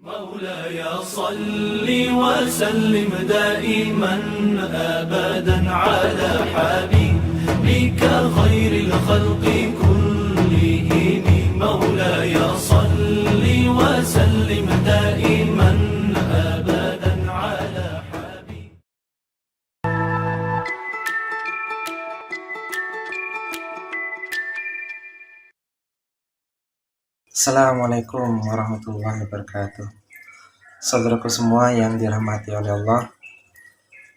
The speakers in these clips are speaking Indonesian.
مولاي صل وسلم دائما أبدا على حبيبك خير الخلق كلهم. مولاي صل وسلم دائما أبدا على حبيبك. Assalamualaikum warahmatullahi wabarakatuh. Saudaraku semua yang dirahmati oleh Allah,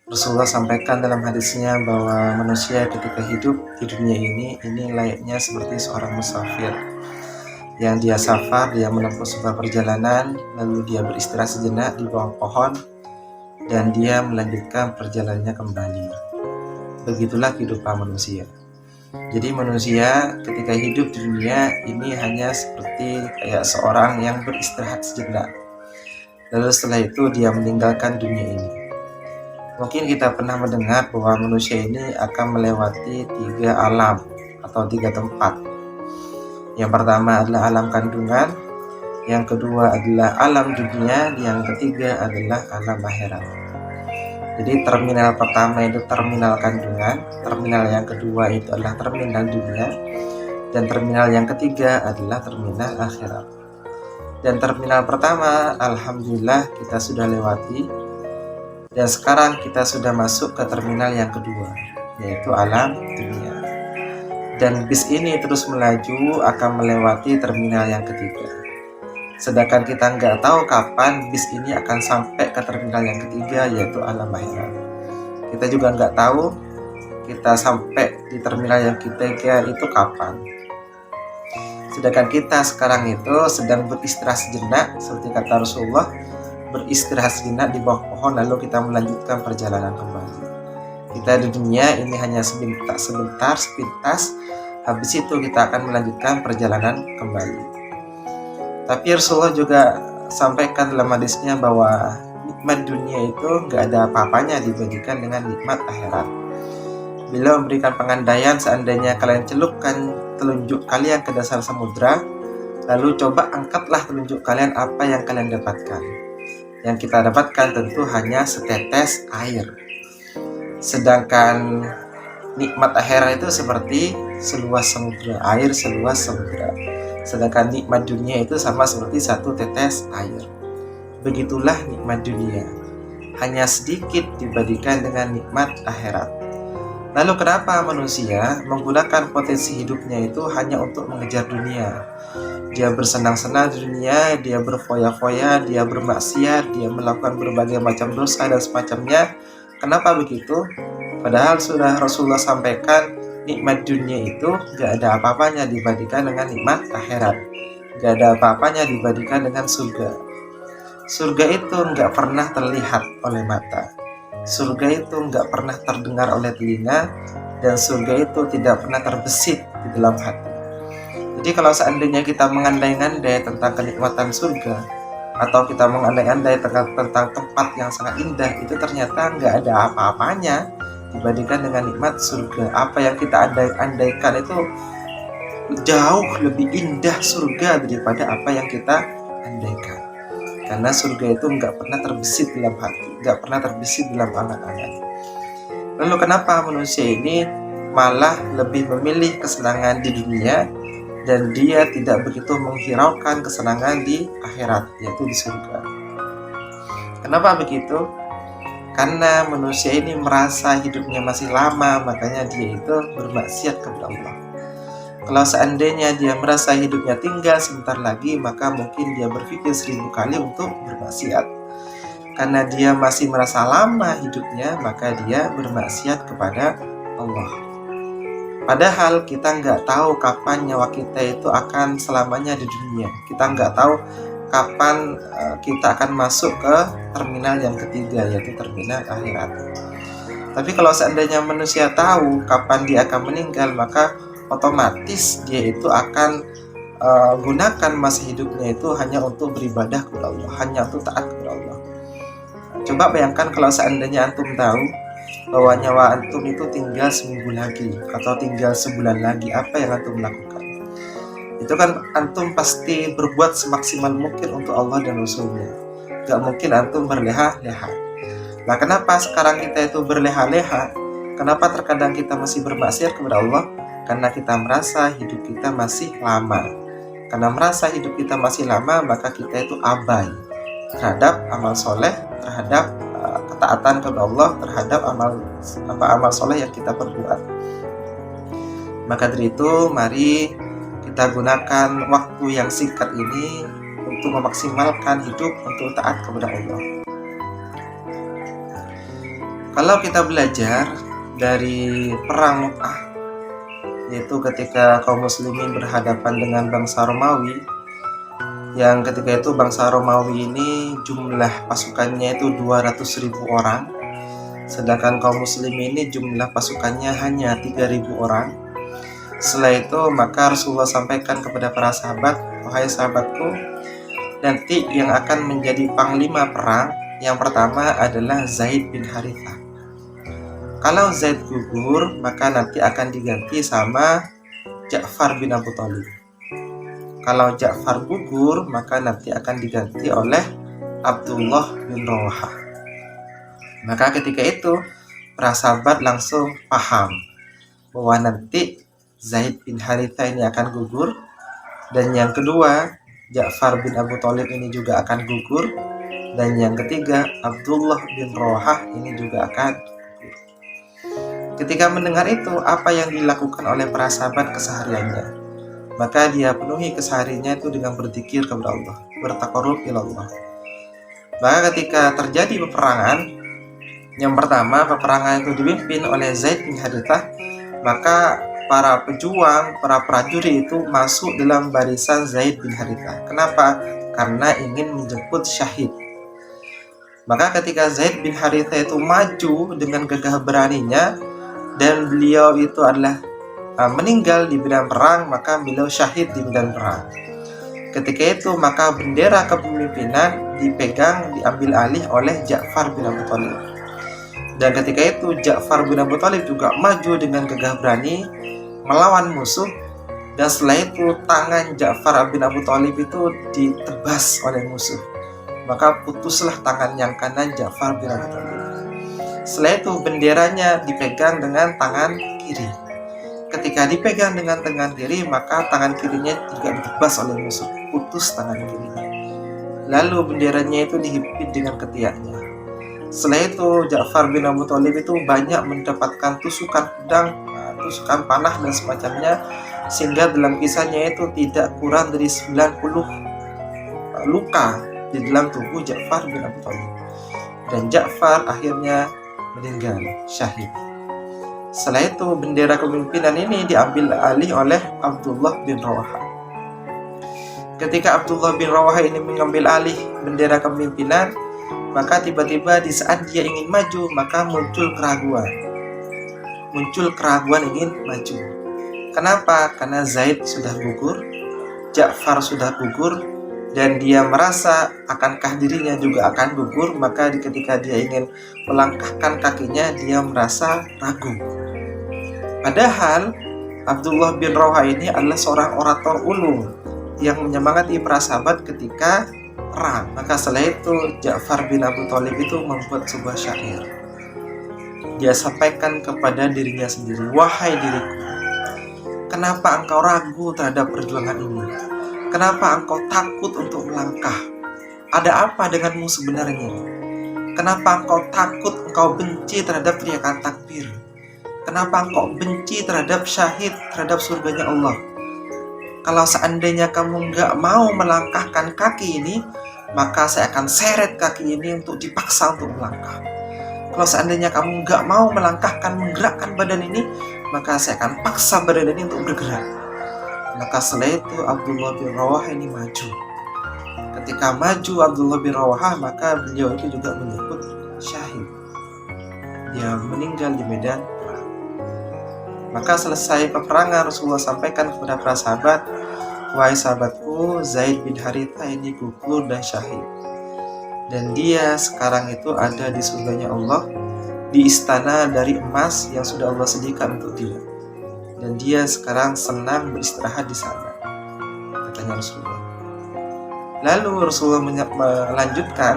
Rasulullah sampaikan dalam hadisnya bahwa manusia ketika hidup di dunia ini layaknya seperti seorang musafir yang dia safar, dia menempuh sebuah perjalanan, lalu dia beristirahat sejenak di bawah pohon dan dia melanjutkan perjalanannya kembali. Begitulah kehidupan manusia. Jadi manusia ketika hidup di dunia ini hanya seperti kayak seorang yang beristirahat sejenak. Lalu setelah itu dia meninggalkan dunia ini. Mungkin kita pernah mendengar bahwa manusia ini akan melewati 3 alam atau 3 tempat. Yang pertama adalah alam kandungan, yang kedua adalah alam dunia, yang ketiga adalah alam akhirat. Jadi terminal pertama itu terminal kandungan, terminal yang kedua itu adalah terminal dunia, dan terminal yang ketiga adalah terminal akhirat. Dan terminal pertama alhamdulillah kita sudah lewati, dan sekarang kita sudah masuk ke terminal yang kedua, yaitu alam dunia. Dan bis ini terus melaju akan melewati terminal yang ketiga. Sedangkan kita nggak tahu kapan bis ini akan sampai ke terminal yang ketiga, yaitu alam akhirat. Kita juga nggak tahu kita sampai di terminal yang ketiga itu kapan. Sedangkan kita sekarang itu sedang beristirahat sejenak, seperti kata Rasulullah, beristirahat sejenak di bawah pohon, lalu kita melanjutkan perjalanan kembali. Kita di dunia ini hanya sebentar, sepintas, habis itu kita akan melanjutkan perjalanan kembali. Tapi Rasulullah juga sampaikan dalam hadisnya bahwa nikmat dunia itu nggak ada apa-apanya dibandingkan dengan nikmat akhirat. Beliau memberikan pengandaian, seandainya kalian celupkan telunjuk kalian ke dasar samudra, lalu coba angkatlah telunjuk kalian, apa yang kalian dapatkan? Yang kita dapatkan tentu hanya setetes air. Sedangkan nikmat akhirat itu seperti seluas samudra, air seluas samudra. Sedangkan nikmat dunia itu sama seperti satu tetes air. Begitulah nikmat dunia, hanya sedikit dibandingkan dengan nikmat akhirat. Lalu kenapa manusia menggunakan potensi hidupnya itu hanya untuk mengejar dunia? Dia bersenang-senang di dunia, dia berfoya-foya, dia bermaksiat, dia melakukan berbagai macam dosa dan semacamnya. Kenapa begitu? Padahal sudah Rasulullah sampaikan, nikmat dunia itu gak ada apa-apanya dibandingkan dengan nikmat akhirat. Gak ada apa-apanya dibandingkan dengan surga. Surga itu gak pernah terlihat oleh mata. Surga itu gak pernah terdengar oleh telinga. Dan surga itu tidak pernah terbesit di dalam hati. Jadi kalau seandainya kita mengandai-andai tentang kenikmatan surga, atau kita mengandai-andai tentang tempat yang sangat indah, itu ternyata gak ada apa-apanya dibandingkan dengan nikmat surga. Apa yang kita andaikan itu jauh lebih indah surga daripada apa yang kita andaikan. Karena surga itu nggak pernah terbesit dalam hati, nggak pernah terbesit dalam angan-angan. Lalu kenapa manusia ini malah lebih memilih kesenangan di dunia, dan dia tidak begitu menghiraukan kesenangan di akhirat, yaitu di surga? Kenapa begitu? Karena manusia ini merasa hidupnya masih lama, makanya dia itu bermaksiat kepada Allah. Kalau seandainya dia merasa hidupnya tinggal sebentar lagi, maka mungkin dia berpikir 1000 kali untuk bermaksiat. Karena dia masih merasa lama hidupnya, maka dia bermaksiat kepada Allah. Padahal kita nggak tahu kapan nyawa kita itu akan selamanya di dunia. Kita nggak tahu kapan kita akan masuk ke terminal yang ketiga, yaitu terminal akhirat. Tapi kalau seandainya manusia tahu kapan dia akan meninggal, maka otomatis dia itu akan gunakan masa hidupnya itu hanya untuk beribadah kepada Allah, hanya untuk taat kepada Allah. Coba bayangkan kalau seandainya antum tahu bahwa nyawa antum itu tinggal seminggu lagi atau tinggal sebulan lagi, apa yang antum lakukan? itu kan antum pasti berbuat semaksimal mungkin untuk Allah dan Rasulnya. Gak mungkin antum berleha-leha. Nah, kenapa sekarang kita itu berleha-leha? Kenapa terkadang kita masih bermaksiat kepada Allah? Karena kita merasa hidup kita masih lama. Karena merasa hidup kita masih lama, maka kita itu abai terhadap amal soleh, terhadap ketaatan kepada Allah, terhadap amal soleh yang kita perbuat. Maka dari itu, mari kita gunakan waktu yang singkat ini untuk memaksimalkan hidup untuk taat kepada Allah. Kalau kita belajar dari perang Mu'tah, yaitu ketika kaum muslimin berhadapan dengan bangsa Romawi, yang ketika itu bangsa Romawi ini jumlah pasukannya itu 200.000 orang, sedangkan kaum muslimin ini jumlah pasukannya hanya 3.000 orang. Setelah itu maka Rasulullah sampaikan kepada para sahabat, wahai sahabatku, nanti yang akan menjadi panglima perang yang pertama adalah Zaid bin Harithah. Kalau Zaid gugur, maka nanti akan diganti sama Ja'far bin Abu Thalib. Kalau Ja'far gugur, maka nanti akan diganti oleh Abdullah bin Rawahah. Maka ketika itu para sahabat langsung paham bahwa nanti Zaid bin Harithah ini akan gugur, dan yang kedua Ja'far bin Abu Thalib ini juga akan gugur, dan yang ketiga Abdullah bin Rawahah ini juga akan gugur. Ketika mendengar itu, apa yang dilakukan oleh para sahabat kesehariannya? Maka dia penuhi kesehariannya itu dengan berzikir kepada Allah, bertaqarrub ila Allah. Maka ketika terjadi peperangan, yang pertama peperangan itu dipimpin oleh Zaid bin Harithah, maka para pejuang, para prajurit itu masuk dalam barisan Zaid bin Harithah. Kenapa? Karena ingin menjemput syahid. Maka ketika Zaid bin Harithah itu maju dengan gagah beraninya, dan beliau itu adalah meninggal di medan perang, maka beliau syahid di medan perang. Ketika itu maka bendera kepemimpinan diambil alih oleh Ja'far bin Abu Thalib. Dan ketika itu Ja'far bin Abu Thalib juga maju dengan gagah berani melawan musuh, dan setelah itu tangan Ja'far bin Abu Thalib itu ditebas oleh musuh. Maka putuslah tangan yang kanan Ja'far bin Abu Thalib. Setelah itu benderanya dipegang dengan tangan kiri. Ketika dipegang dengan tangan kiri, maka tangan kirinya juga ditebas oleh musuh, putus tangan kirinya. Lalu benderanya itu dihimpit dengan ketiaknya. Setelah itu Ja'far bin Abu Thalib itu banyak mendapatkan tusukan pedang, tusukan panah dan semacamnya, sehingga dalam kisahnya itu tidak kurang dari 90 luka di dalam tubuh Ja'far bin Abu Thalib. Dan Ja'far akhirnya meninggal syahid. Setelah itu bendera kepemimpinan ini diambil alih oleh Abdullah bin Rawahah. Ketika Abdullah bin Rawahah ini mengambil alih bendera kepemimpinan, maka tiba-tiba di saat dia ingin maju, maka muncul keraguan ingin maju. Kenapa? Karena Zaid sudah gugur, Ja'far sudah gugur, dan dia merasa akankah dirinya juga akan gugur. Maka ketika dia ingin melangkahkan kakinya, dia merasa ragu. Padahal Abdullah bin Rawahah ini adalah seorang orator ulung yang menyemangati para sahabat ketika perang. Maka setelah itu Ja'far bin Abu Thalib itu membuat sebuah syair. Dia sampaikan kepada dirinya sendiri, wahai diriku, kenapa engkau ragu terhadap perjuangan ini? Kenapa engkau takut untuk melangkah? Ada apa denganmu sebenarnya? Kenapa engkau takut, engkau benci terhadap teriakan takbir? Kenapa engkau benci terhadap syahid, terhadap surganya Allah? Kalau seandainya kamu nggak mau melangkahkan kaki ini, maka saya akan seret kaki ini untuk dipaksa untuk melangkah. Kalau seandainya kamu nggak mau melangkahkan, menggerakkan badan ini, maka saya akan paksa badan ini untuk bergerak. Maka setelah itu Abdullah bin Rawahah ini maju. Ketika maju Abdullah bin Rawahah, maka beliau itu juga menyebut syahid. Dia meninggal di medan perang. Maka selesai peperangan, Rasulullah sampaikan kepada para sahabat, wahai sahabatku, Zaid bin Harithah ini gugur dan syahid. Dan dia sekarang itu ada di surganya Allah, di istana dari emas yang sudah Allah sediakan untuk dia. Dan dia sekarang senang beristirahat di sana. surganya Rasulullah. Lalu Rasulullah melanjutkan,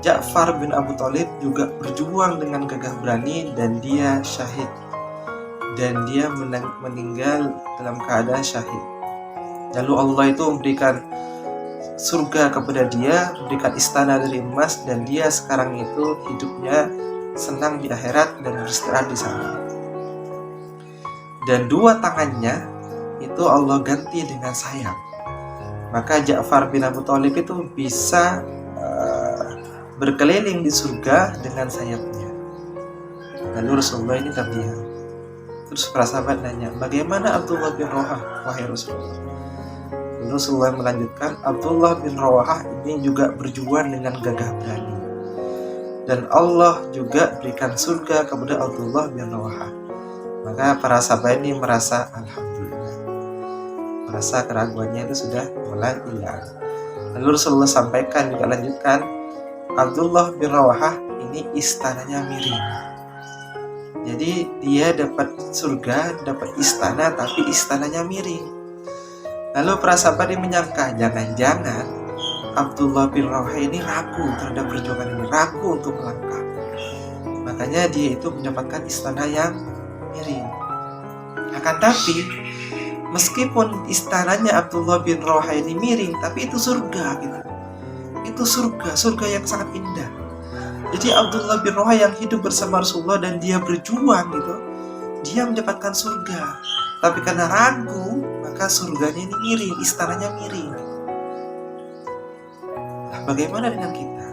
Ja'far bin Abu Thalib juga berjuang dengan gagah berani dan dia syahid. Dan dia meninggal dalam keadaan syahid. Lalu Allah itu memberikan surga kepada dia, memberikan istana dari emas, dan dia sekarang itu hidupnya senang di akhirat dan beristirahat di sana. Dan dua tangannya itu Allah ganti dengan sayap. Maka Ja'far bin Abu Thalib itu bisa berkeliling di surga dengan sayapnya. Lalu Rasulullah ini terdiam. Terus para sahabat nanya, bagaimana Abdullah bin Rawahah, wahai Rasulullah? Lalu Rasulullah melanjutkan, Abdullah bin Rawahah ini juga berjuang dengan gagah berani. Dan Allah juga berikan surga kepada Abdullah bin Rawahah. Maka para sahabat ini merasa alhamdulillah. Merasa keraguannya itu sudah mulai hilang. Lalu Rasulullah sampaikan juga lanjutkan, Abdullah bin Rawahah ini istananya miring. Jadi dia dapat surga, dapat istana, tapi istananya miring. Lalu para sahabat ini menyangka, jangan-jangan Abdullah bin Rawahah ini ragu terhadap perjuangan ini, ragu untuk melangkah. Makanya dia itu mendapatkan istana yang miring. Akan tapi meskipun istananya Abdullah bin Rawahah ini miring, tapi itu surga gitu. Itu surga yang sangat indah. Jadi Abdullah bin Rawahah yang hidup bersama Rasulullah dan dia berjuang gitu, dia mendapatkan surga. Tapi karena ragu, maka surganya ini miring, istananya miring. Nah, bagaimana dengan kita?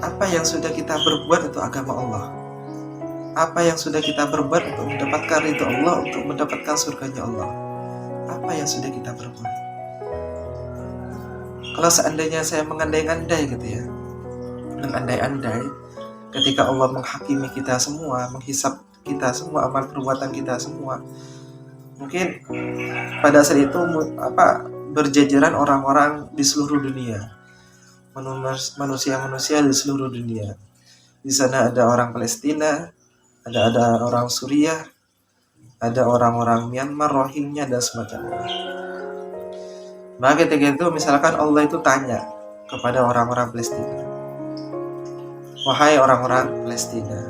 Apa yang sudah kita berbuat untuk agama Allah? Apa yang sudah kita berbuat untuk mendapatkan ridho Allah, untuk mendapatkan surganya Allah? Apa yang sudah kita berbuat? Kalau seandainya saya mengandai-andai gitu ya, mengandai-andai ketika Allah menghakimi kita semua, menghisap kita semua, amal perbuatan kita semua, mungkin pada saat itu berjajaran orang-orang di seluruh dunia, manusia-manusia di seluruh dunia. Di sana ada orang Palestina, ada orang Suriah, ada orang-orang Myanmar, Rohingya, dan semacamnya. Maka ketika itu misalkan Allah itu tanya kepada orang-orang Palestina, wahai orang-orang Palestina,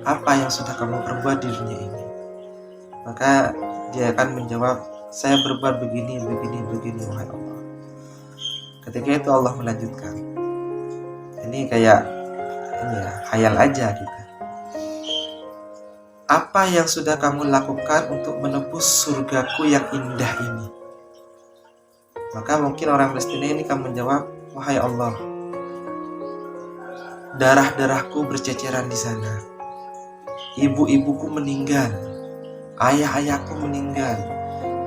apa yang sudah kamu perbuat di dunia ini? Maka dia akan menjawab, saya berbuat begini, wahai Allah. Ketika itu Allah melanjutkan, ini kayak khayal aja gitu. Apa yang sudah kamu lakukan untuk menebus surgaku yang indah ini? Maka mungkin orang Palestina ini akan menjawab, wahai Allah, darah-darahku berceceran di sana. Ibu-ibuku meninggal, ayah-ayahku meninggal,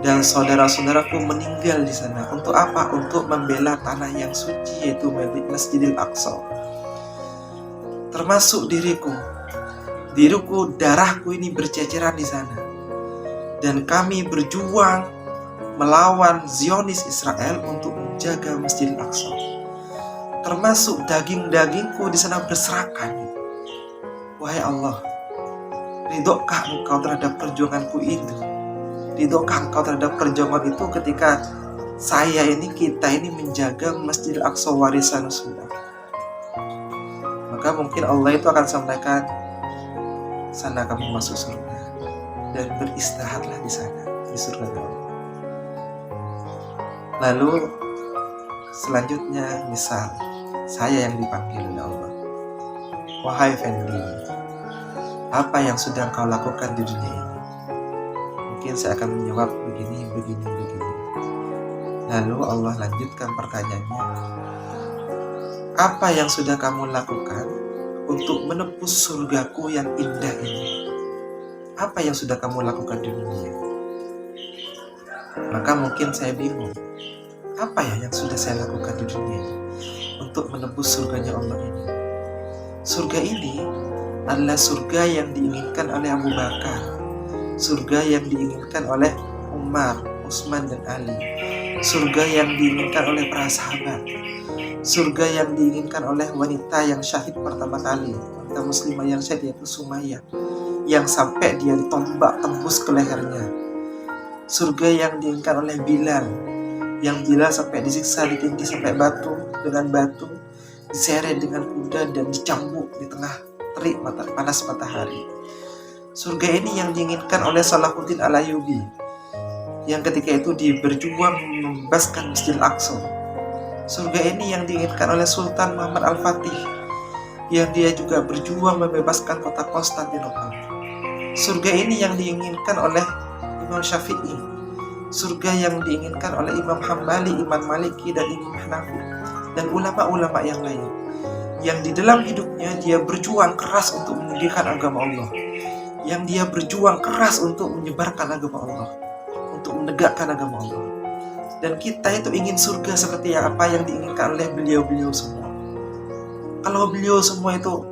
dan saudara-saudaraku meninggal di sana. Untuk apa? Untuk membela tanah yang suci, yaitu Masjidil Aqsa. Termasuk diriku, darahku ini berceceran di sana. Dan kami berjuang melawan Zionis Israel untuk menjaga Masjidil Aqsa. Termasuk daging-dagingku di sana berserakan. Wahai Allah, ridhokah engkau terhadap perjuanganku itu? Ridhokah engkau terhadap perjuangan itu ketika kita ini menjaga Masjidil Aqsa warisan Rasulullah? Maka mungkin Allah itu akan sampaikan, sana kamu masuk surga dan beristirahatlah di sana, di surga Allah. Lalu selanjutnya misal saya yang dipanggil oleh Allah, wahai Fendi, apa yang sudah engkau lakukan di dunia ini? Mungkin saya akan menjawab begini. Lalu Allah lanjutkan pertanyaannya, apa yang sudah kamu lakukan untuk menebus surgaku yang indah ini? Apa yang sudah kamu lakukan di dunia? Maka mungkin saya bingung, apa ya yang sudah saya lakukan di dunia ini untuk menebus surganya Allah ini? Surga ini adalah surga yang diinginkan oleh Abu Bakar, surga yang diinginkan oleh Umar, Utsman, dan Ali, surga yang diinginkan oleh para sahabat, surga yang diinginkan oleh wanita yang syahid pertama kali, wanita muslimah yang syahid, yaitu Sumayyah, yang sampai dia ditombak tembus ke lehernya. surga yang diinginkan oleh Bilal, yang Bilal sampai disiksa, ditindih sampai batu dengan batu, diseret dengan kuda dan dicambuk di tengah terik panas matahari. Surga ini yang diinginkan oleh Salahuddin Al-Ayyubi, yang ketika itu berjuang membebaskan Masjidil Aqsa. Surga ini yang diinginkan oleh Sultan Muhammad Al-Fatih, yang dia juga berjuang membebaskan kota Konstantinopel. Surga ini yang diinginkan oleh Imam Syafi'i. Surga yang diinginkan oleh Imam Hambali, Imam Maliki, dan Imam Hanafi, dan ulama-ulama yang lain, yang di dalam hidupnya dia berjuang keras untuk meninggikan agama Allah, yang dia berjuang keras untuk menyebarkan agama Allah, untuk menegakkan agama Allah. Dan kita itu ingin surga seperti apa yang diinginkan oleh beliau-beliau semua. Kalau beliau semua itu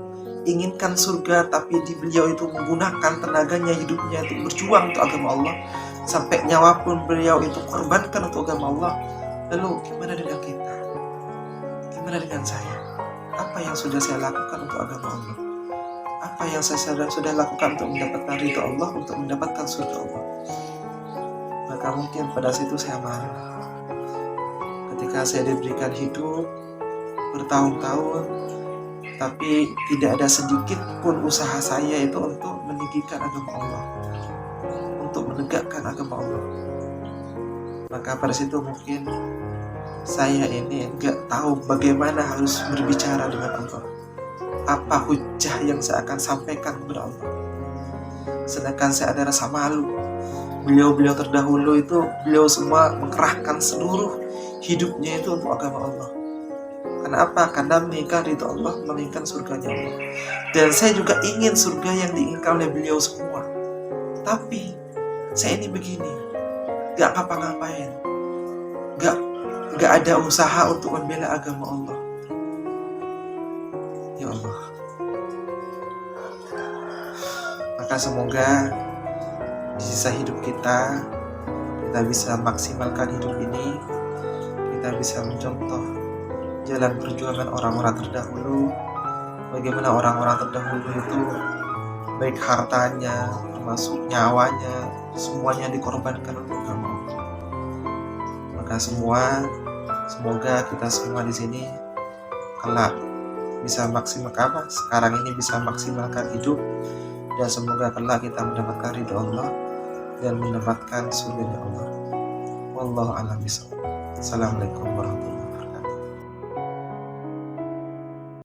inginkan surga, tapi di beliau itu menggunakan tenaganya, hidupnya itu berjuang untuk agama Allah, sampai nyawa pun beliau itu korbankan untuk agama Allah. Lalu gimana dengan kita? Gimana dengan saya? Apa yang sudah saya lakukan untuk agama Allah? Apa yang saya sudah lakukan untuk mendapatkan ridha Allah, untuk mendapatkan surga Allah? Maka mungkin pada situ saya marah. Ketika saya diberikan hidup bertahun-tahun, tapi tidak ada sedikit pun usaha saya itu untuk meninggikan agama Allah, untuk menegakkan agama Allah. Maka pada situ mungkin saya ini enggak tahu bagaimana harus berbicara dengan Allah. Apa hujah yang saya akan sampaikan kepada Allah? Sedangkan saya ada rasa malu. Beliau-beliau terdahulu itu, beliau semua mengerahkan seluruh hidupnya itu untuk agama Allah. Kenapa? Karena menginginkan ridha Allah, menginginkan surganya Allah. Dan saya juga ingin surga yang diinginkan oleh beliau semua. Tapi saya ini begini, gak ngapa-ngapain, gak ada usaha untuk membela agama Allah. Ya Allah, maka semoga di sisa hidup kita bisa maksimalkan hidup ini, kita bisa mencontoh jalan perjuangan orang-orang terdahulu. Bagaimana orang-orang terdahulu itu baik hartanya, termasuk nyawanya, semuanya dikorbankan untuk agama Allah. Maka semoga kita semua di sini kelak bisa maksimalkan sekarang ini bisa maksimalkan hidup, dan semoga kelak kita mendapatkan ridha Allah dan mendapatkan surga Allah. Wallahu a'lam bishawab. Assalamualaikum warahmatullahi wabarakatuh.